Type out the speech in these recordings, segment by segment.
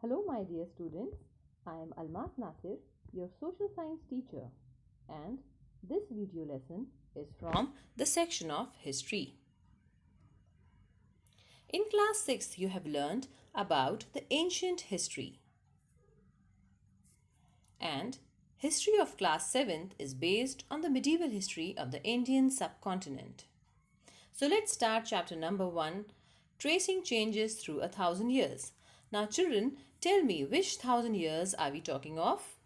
Hello, my dear students. I am Almas Nasir, your social science teacher, and this video lesson is from the section of history. In class 6, you have learned about the ancient history, and history of class 7th is based on the medieval history of the Indian subcontinent. So let's start chapter number 1, tracing changes through 1,000 years. Now children, tell me, which 1,000 years are we talking of?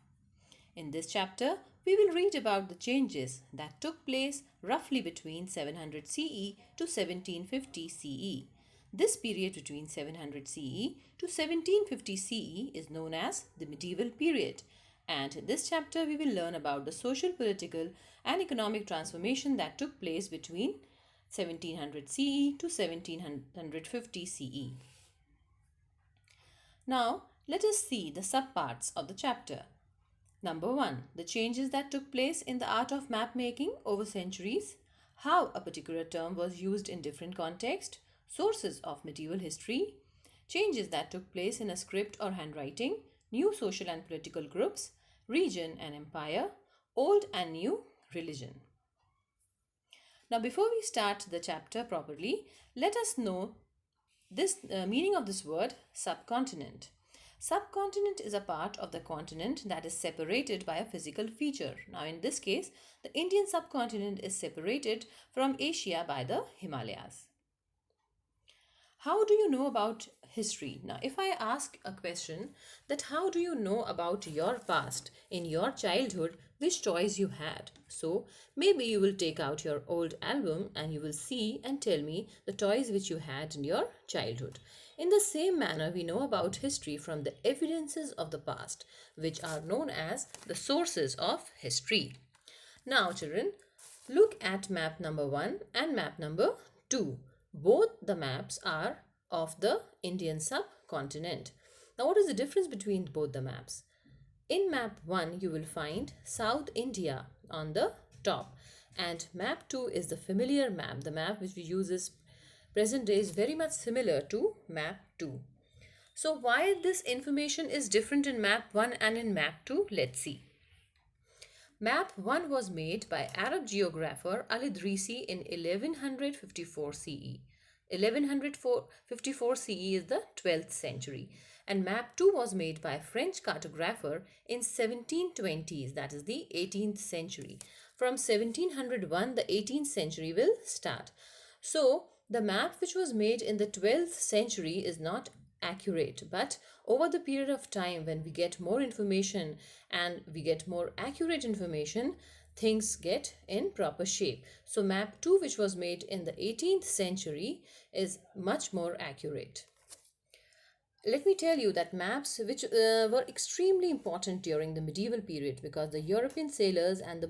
In this chapter, we will read about the changes that took place roughly between 700 CE to 1750 CE. This period between 700 CE to 1750 CE is known as the medieval period. And in this chapter, we will learn about the social, political, and economic transformation that took place between 1700 CE to 1750 CE. Now, let us see the subparts of the chapter. Number 1. The changes that took place in the art of map making over centuries, how a particular term was used in different contexts, sources of medieval history, changes that took place in a script or handwriting, new social and political groups, region and empire, old and new religion. Now, before we start the chapter properly, let us know this meaning of this word subcontinent. Subcontinent is a part of the continent that is separated by a physical feature. Now, in this case, the Indian subcontinent is separated from Asia by the Himalayas. How do you know about history? Now, if I ask a question that how do you know about your past in your childhood, which toys you had? So, maybe you will take out your old album and you will see and tell me the toys which you had in your childhood. In the same manner, we know about history from the evidences of the past, which are known as the sources of history. Now, children, look at map number 1 and map number 2. Both the maps are of the Indian subcontinent. Now, what is the difference between both the maps? In map 1, you will find South India on the top, and map 2 is the familiar map. The map which we use is present day is very much similar to map 2. So, why this information is different in map 1 and in map 2? Let's see. Map 1 was made by Arab geographer Al-Idrisi in 1154 CE. 1154 CE is the 12th century. And map 2 was made by a French cartographer in 1720s, that is the 18th century. From 1701, the 18th century will start. So, the map which was made in the 12th century is not accurate, but over the period of time when we get more information and we get more accurate information, things get in proper shape. So map 2 which was made in the 18th century is much more accurate. Let me tell you that maps which were extremely important during the medieval period because the European sailors and the